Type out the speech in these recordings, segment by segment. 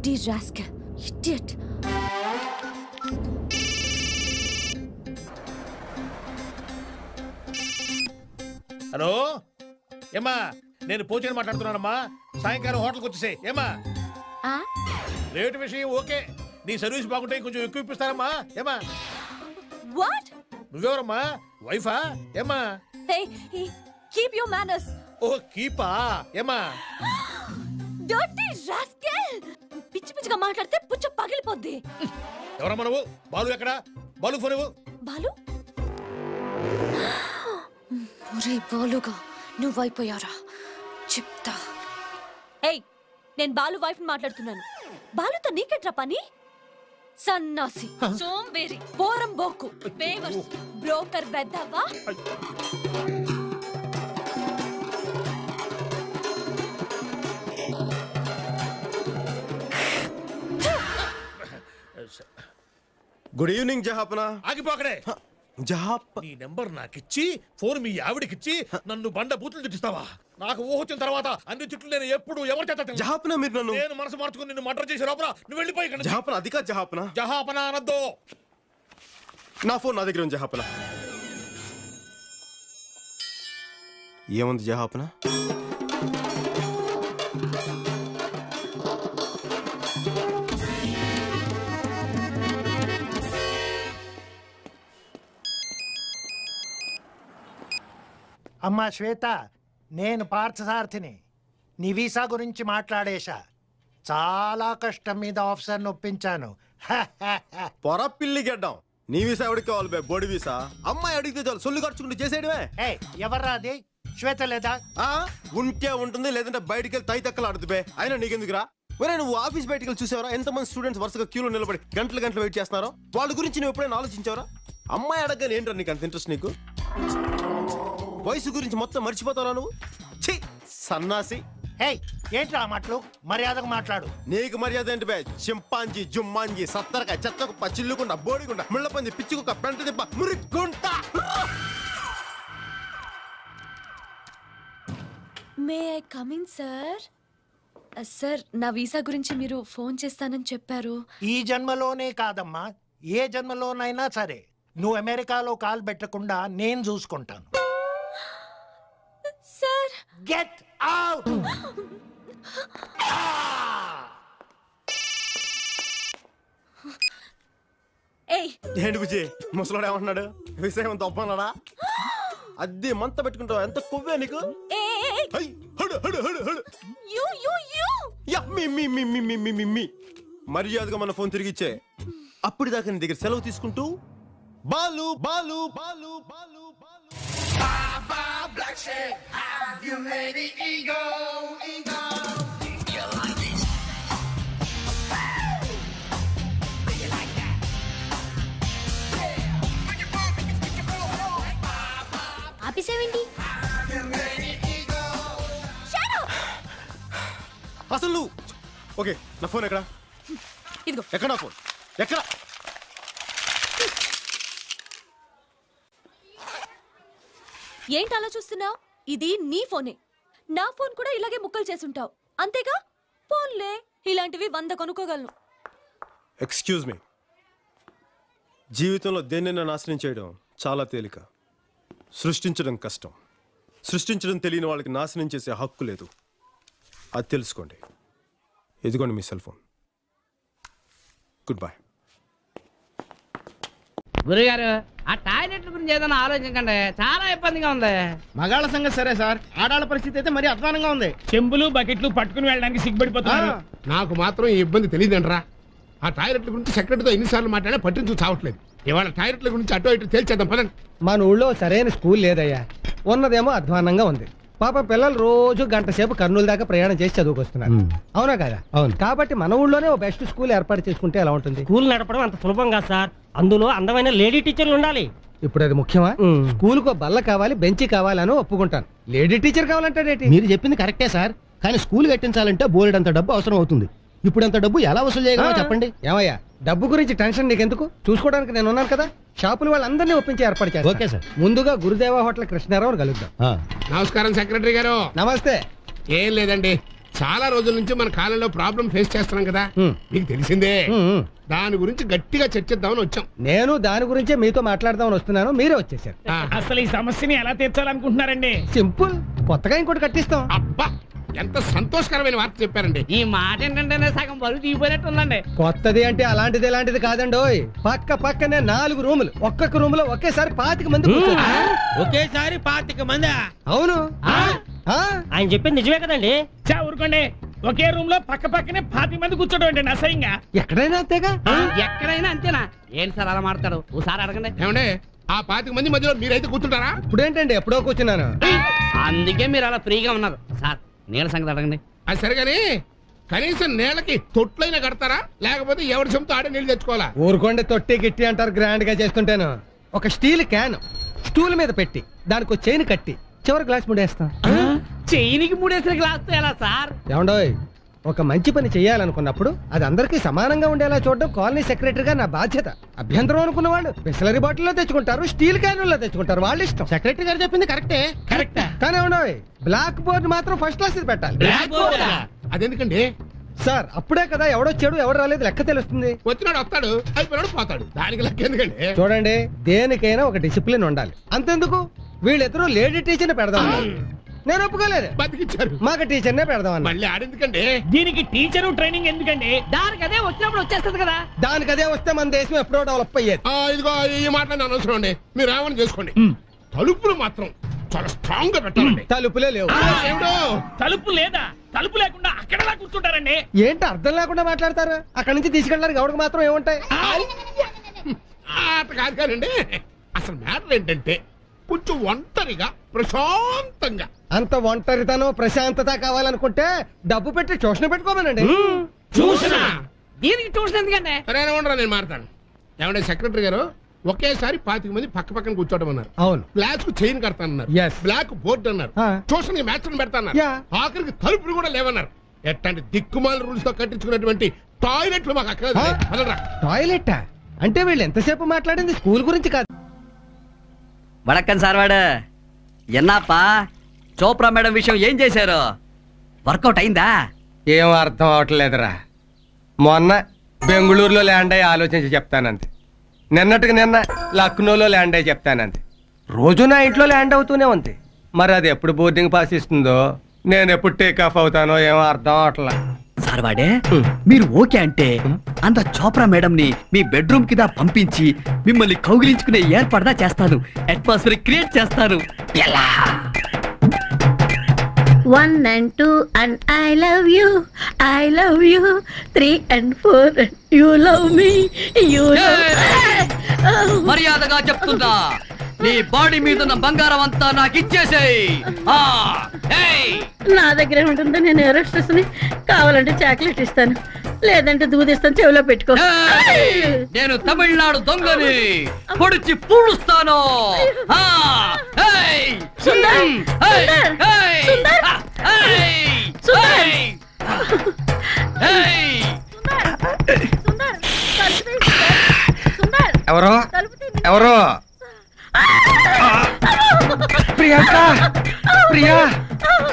Dirty rascal. Idiot. Hello ఏమా నేను పోచని మాట్లాడుతున్నానమ్మా సాయంకాలం హోటల్కి వచ్చేసే ఏమా రేటు విషయం ఓకే నీ సర్వీస్ బాగుంటే కొంచెం ఎక్కువ ఇప్పిస్తారమ్మా ఏమా వాట్ నువ్వెవరమ్మా వైఫా ఏమా Hey, keep your manners. ఓ కీపా ఏమా Dirty rascal. పిచ్చి పిచ్చిగా మాట్లాడితే పుచ్చ పగిలిపోద్ది. ఎవరమ్మా నువ్వు బాలు ఎక్కడ బాలు ఫోన్ ఇవ్వు బాలు ఒరే బాలుగా నువ్వైపోయారా చెప్తా ఏయ్ నేను బాలు వైఫ్ మాట్లాడుతున్నాను బాలుతో నీకెట్రా పని సన్నాసి సోంబేరి పోరం బోకు పేవర్స్ బ్రోకర్ వెద్దవా గుడ్ ఈవినింగ్ జహాపనా ఆగిపోకడే జహాప్ నీ నెంబర్ నాకిచ్చి ఫోన్ మీ ఆవిడకిచ్చి నన్ను బండ బూతులు తిట్టిస్తావా నాకు ఊహ వచ్చిన తర్వాత అన్ని చుట్టూ నేను ఎప్పుడు ఎవరి చేత జహాపనా మీరు నన్ను నేను మనసు మార్చుకుని నిన్ను మర్డర్ చేసే లోపల నువ్వు వెళ్ళిపోయి ఇక్కడ జహాపనా అది కాదు జహాపనా జహాపనా అనద్దు నా ఫోన్ నా దగ్గర ఉంది జహాపనా ఏముంది జహాపనా అమ్మా శ్వేత నేను పార్థసారథిని నీ వీసా గురించి మాట్లాడేశా చాలా కష్టం మీద ఆఫీసర్ని ఒప్పించాను పొర పిల్లి గడ్డం నీ వీసా ఎవరికి కావాలి బే బోడి వీసా అమ్మాయి అడిగితే చాలు సొల్లు ఖర్చుకుంటూ చేసేయడమే ఎవర్రా అది శ్వేత లేదా ఉంటే ఉంటుంది లేదంటే బయటికి వెళ్ళి తై తక్కలు ఆడుతు బే అయినా నీకెందుకురా ఒరే నువ్వు ఆఫీస్ బయటికి వెళ్ళి చూసావరా ఎంతమంది స్టూడెంట్స్ వరుసగా క్యూలో నిలబడి గంటలు గంటలు వెయిట్ చేస్తున్నారో వాళ్ళ గురించి నువ్వు ఎప్పుడైనా ఆలోచించావరా అమ్మాయి అడగని ఏంటో నీకు అంత ఇంట్రెస్ట్ నీకు వయసు గురించి మొత్తం మర్చిపోతావా నువ్వు ఛీ సన్నాసి ఏంట్రా మాటలు మర్యాదకు మాట్లాడు నీకు మర్యాద ఏంటి బే చింపాంజీ జుమ్మాంజీ సత్తరకాయ చెత్తకుప్ప చిల్లుకుండ బోడిగుండ ముళ్ళపంది పిచ్చుకుక్క పెంట దిబ్బ మురిక్కుంట may I come in sir sir నా వీసా గురించి మీరు ఫోన్ చేస్తానని చెప్పారు ఈ జన్మలోనే కాదమ్మా ఏ జన్మలోనైనా సరే నువ్వు అమెరికాలో కాలు పెట్టకుండా నేను చూసుకుంటాను సార్ గెట్ అవుట్ ఏంటి బుజ్జి ముసలాడు ఏమంటున్నాడు విషయం తప్పన్నాడా అద్దె మంత పెట్టుకుంటావు ఎంత కొవ్వే నీకు మర్యాదగా మన ఫోన్ తిరిగి ఇచ్చే అప్పుడు దాకా నీ దగ్గర సెలవు తీసుకుంటూ బాలు బాలు బాలు బాలు ఆపేసావేంటి అసలు నువ్వు ఓకే నా ఫోన్ ఎక్కడ ఇదిగో ఎక్కడ నా ఫోన్ ఎక్కడ ఏంటి అలా చూస్తున్నావు ఇది నీ ఫోనే నా ఫోన్ కూడా ఇలాగే ముక్కలు చేసుంటావు అంతేగా ఫోన్లే ఇలాంటివి 100 కొనుక్కోగలను ఎక్స్క్యూజ్ మీ జీవితంలో దేన్నైనా నాశనం చేయడం చాలా తేలిక సృష్టించడం కష్టం సృష్టించడం తెలియని వాళ్ళకి నాశనం చేసే హక్కు లేదు అది తెలుసుకోండి ఇదిగోండి మీ సెల్ ఫోన్ గుడ్ బై గురుగారు ఆ టాయిలెట్ల గురించి ఏదైనా ఆలోచించండి చాలా ఇబ్బందిగా ఉంది మగాళ్ళ సంగతి సరే సార్ ఆడాళ్ళ పరిస్థితి అయితే మరీ అధ్వానంగా ఉంది చెంబులు బకెట్లు పట్టుకుని వెళ్ళడానికి సిగ్గుపడిపోతున్నారు నాకు మాత్రం ఈ ఇబ్బంది తెలియదంటరా ఆ టాయిలెట్ల గురించి సెక్రటరీతో ఎన్నిసార్లు మాట్లాడా పట్టించు చావట్లేదు ఇవాళ టాయిలెట్ల గురించి అటో ఇటు తేల్చేద్దాం పదండి మన ఊళ్ళో సరైన స్కూల్ లేదయ్యా ఉన్నదేమో అధ్వానంగా ఉంది పాప పిల్లలు రోజు గంట సేపు కర్నూలు దాకా ప్రయాణం చేసి చదువుకొస్తున్నారు అవునా కదా అవును కాబట్టి మన ఊళ్ళోనే ఓ బెస్ట్ స్కూల్ ఏర్పాటు చేసుకుంటే ఎలా ఉంటుంది స్కూల్ నడపడం అంత సులభం కాదు సార్ అందులో అందమైన లేడీ టీచర్లు ఉండాలి ఇప్పుడు అది ముఖ్యమా స్కూల్ కో బల్ల కావాలి బెంచి కావాలని ఒప్పుకుంటాను లేడీ టీచర్ కావాలంటాడేంటి మీరు చెప్పింది కరెక్టే సార్ కానీ స్కూల్ కట్టించాలంటే బోలెడు అంత డబ్బు అవసరం అవుతుంది ఇప్పుడు అంత డబ్బు ఎలా వసూలు చేయగలమో చెప్పండి ఏమయ్యా డబ్బు గురించి టెన్షన్ నీకెందుకు చూసుకోవడానికి నేను ఉన్నాను కదా షాపుల వాళ్ళందరినీ ఒప్పించి ఏర్పాటు చేస్తాను ఓకే సార్ ముందుగా గురుదేవ హోటల్ కృష్ణారావు కలుద్దాం నమస్కారం సెక్రటరీ గారు నమస్తే ఏం లేదండి చాలా రోజుల నుంచి మన కాలంలో ప్రాబ్లం ఫేస్ చేస్తున్నాం కదా, మీకు తెలిసిందే. దాని గురించి గట్టిగా చర్చిద్దామని వచ్చాం. నేను దాని గురించే మీతో మాట్లాడదామని వస్తున్నాను, మీరే వచ్చేసారు. అసలు ఈ సమస్యని ఎలా తీర్చాలనుకుంటున్నారండి? సింపుల్, కొత్తగా ఇంకోటి కట్టిస్తాం. అబ్బా, ఎంత సంతోషకరమైన వార్త చెప్పారండి. ఈ మాట ఏంటంటే సగం బరువు దిగిపోయినట్టు ఉందండి. కొత్తది అంటే అలాంటిది ఇలాంటిది కాదండి. పక్కనే 4 రూములు, ఒక్కొక్క రూమ్ లో ఒకేసారి 25 మంది కూర్చోవచ్చు. ఒకేసారి 25 మంది? అవును. ఆయన చెప్పింది నిజమే కదండి. ఊరుకోండి, ఒకే రూమ్ లో పక్కనే 25 మంది కూర్చోడం అంటే అసహ్యంగా. ఎక్కడైనా అంతేగా. ఎక్కడైనా అంతేనా? ఏంటి సార్ అలా మాట్లాడు? ఓసారి అడగండి. ఏమండే, ఆ 25 మంది మధ్యలో మీరైతే కూర్చుంటారా? ఇప్పుడేంటండి, ఎప్పుడో కూర్చున్నాను. అందుకే మీరు అలా ఫ్రీగా ఉన్నారు. సార్ నీళ్ళ సంగతి అడగండి. అది సరిగాని కనీసం నేలకి తొట్లైనా కడతారా, లేకపోతే ఎవరి సొంత ఆడే నీళ్ళు తెచ్చుకోవాలా? ఊరుకోండి, తొట్టి గిట్టి అంటారు గ్రాండ్ గా చేస్తుంటాను. ఒక స్టీల్ క్యాన్ స్టూల్ మీద పెట్టి దానికి ఒక చైన్ కట్టి చివరి గ్లాస్ ముడేస్తాం. చైనికి 3 వేసిన గ్లాస్ ఎలా సార్? ఏమండోయ్, ఒక మంచి పని చేయాలనుకున్నప్పుడు అది అందరికీ సమానంగా ఉండేలా చూడడం కాలనీ సెక్రటరీగా నా బాధ్యత. అభ్యంతరం అనుకున్న వాళ్ళు బిస్లరీ బాటిల్లో తెచ్చుకుంటారు, స్టీల్ క్యాన్లో తెచ్చుకుంటారు, వాళ్ళ ఇష్టం. సెక్రటరీ గారు చెప్పింది కరెక్టే. కానీ ఏమండోయ్, బ్లాక్ బోర్డ్ మాత్రం ఫస్ట్ క్లాస్ పెట్టాలి. అదెందుకండి సార్? అప్పుడే కదా ఎవడొచ్చాడు ఎవడు రాలేదు లెక్క తెలుస్తుంది. వచ్చినాడు వస్తాడు, అయిపోయినాడు పోతాడు, దానికి లెక్క ఎందుకండి? చూడండి, దేనికైనా ఒక డిసిప్లిన్ ఉండాలి. అంతెందుకు, వీళ్ళిద్దరూ లేడీ టీచర్ ని పెడదాం. నేను ఒప్పుకోలేదు, బతికిచ్చారు. మాకు టీచర్ నే పెడదాం. మళ్ళీ ఆడెందుకండి? దీనికి టీచరు ట్రైనింగ్ ఎందుకండి? దానికి అదే వచ్చినప్పుడు వచ్చేస్తుంది కదా. దానికి అదే వస్తే మన దేశం ఎప్పుడో డెవలప్ అయ్యేది. ఇదిగో ఈ మాటలు అనవసరం అండి, మీరు ఏమని చేసుకోండి. తలుపులు మాత్రం చాలా స్ట్రాంగ్ గా పెట్టాలండి. తలుపులే లేవు. తలుపు లేదా? తలుపు లేకుండా అక్కడలా కూర్చుంటారండి. ఏంటి అర్థం లేకుండా మాట్లాడతారు? అక్కడి నుంచి తీసుకెళ్ళడానికి ఎవరికి మాత్రం ఏముంటాయి? అట్లా కాదు కానండి, అసలు మ్యాటర్ ఏంటంటే కొంచెం ఒంటరిగా ప్రశాంతంగా. అంత ఒంటరితనం ప్రశాంతత కావాలనుకుంటే డబ్బు పెట్టి ట్యూషన్ పెట్టుకోమనండి. చూసినా దీనికి ట్యూషన్ ఎందుకంటే? సరే ఉండరా, నేను మాట్లాడతాను. ఏమంటే సెక్రటరీ గారు, ఒకేసారి 25 మంది పక్కన కూర్చోవడం అన్నారు. అవును. గ్లాస్ కు చైన్ కడతానన్నారు. బ్లాక్ బోర్డు అన్నారు. ట్యూషన్ మ్యాచ్ పెడతాన్నారు. ఆఖరికి తలుపులు కూడా లేవన్నారు. ఎట్లాంటి దిక్కుమాల రూల్స్ తో కట్టించుకున్నటువంటి టాయిలెట్లు మాకు అక్కడ. టాయిలెట్ అంటే వీళ్ళు ఎంతసేపు మాట్లాడింది స్కూల్ గురించి కాదు. వణక్కం సార్వాడు, ఎన్నాపా చోప్రా మేడం విషయం ఏం చేశారు? వర్కౌట్ అయిందా? ఏం అర్థం అవట్లేదురా. మొన్న బెంగళూరులో ల్యాండ్ అయ్యి ఆలోచించి చెప్తానంతే. నిన్నటికి నిన్న లక్నోలో ల్యాండ్ అయ్యి చెప్తానంతే. రోజు నా ఇంట్లో ల్యాండ్ అవుతూనే ఉంది. మరి అది ఎప్పుడు బోర్డింగ్ పాస్ ఇస్తుందో, నేను ఎప్పుడు టేక్ ఆఫ్ అవుతానో ఏమో అర్థం అవట్లా. సార్వాడే, మీరు ఓకే అంటే అంత చోప్రా మేడం ని మీ బెడ్రూమ్ కింద పంపించి మిమ్మల్ని కౌగిలించుకునే ఏర్పాటుదా చేస్తాను. అట్మాస్ఫియర్ క్రియేట్ చేస్తాను. ఎలా? 1 and 2 and I love you, 3 and 4 and you love me, you love. మర్యాదగా చెప్తున్నా, నీ బాడీ మీద ఉన్న బంగారం అంతా నాకు ఇచ్చేసేయ్. నా దగ్గర ఉంటుంది, నేను ఎరోస్ట్రెస్ ని కావాలంటే చాక్లెట్ ఇస్తాను, లేదంటే దూదిస్తాను, చెవిలో పెట్టుకో. నేను తమిళనాడు దొంగని పొడిచి పూడుస్తాను. ఎవరో ఎవరో ప్రియాంక, ప్రియా,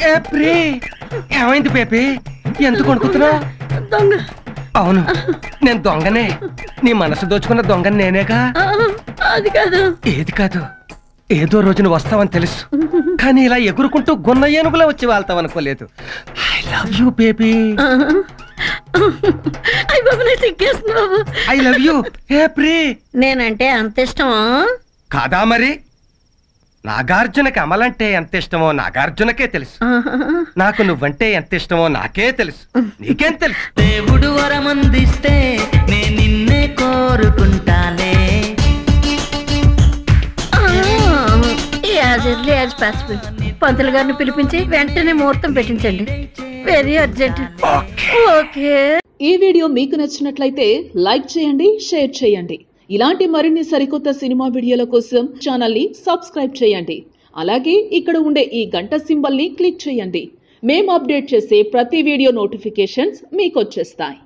ఏ ప్రీ, ఏమైంది బేబీ? ఎందుకు అనుకుంటున్నావు? దొంగ. అవును, నేను దొంగనే. నీ మనసు దోచుకున్న దొంగని నేనేగా. అది కాదు. ఏది కాదు? ఏదో రోజున వస్తావని తెలుసు, కానీ ఇలా ఎగురుకుంటూ గున్న ఏనుగులా వచ్చి వాళ్తావు అనుకోలేదు. I love you baby. I love you. A pre, నేనంటే అంత ఇష్టమా? కాదా మరి? నాగార్జునకి అమలంటే ఎంత ఇష్టమో నాగార్జునకే తెలుసు. నాకు నువ్వంటే ఎంత ఇష్టమో నాకే తెలుసు. నీకేం తెలుసు? దేవుడు వరమందిస్తే నేను నిన్నే కోరుకుంటాలే. As early as possible. పంతులు గారిని పిలిపించి వెంటనే ముహూర్తం పెట్టించండి. Very urgent. ఓకే. ఈ వీడియో మీకు నచ్చినట్లయితే లైక్ చేయండి, షేర్ చేయండి. ఇలాంటి మరిన్ని సరికొత్త సినిమా వీడియోల కోసం ఛానల్ ని సబ్స్క్రైబ్ చేయండి. అలాగే ఇక్కడ ఉండే ఈ గంట సింబల్ ని క్లిక్ చేయండి. మేము అప్డేట్ చేసే ప్రతి వీడియో నోటిఫికేషన్స్ మీకు వచ్చేస్తాయి.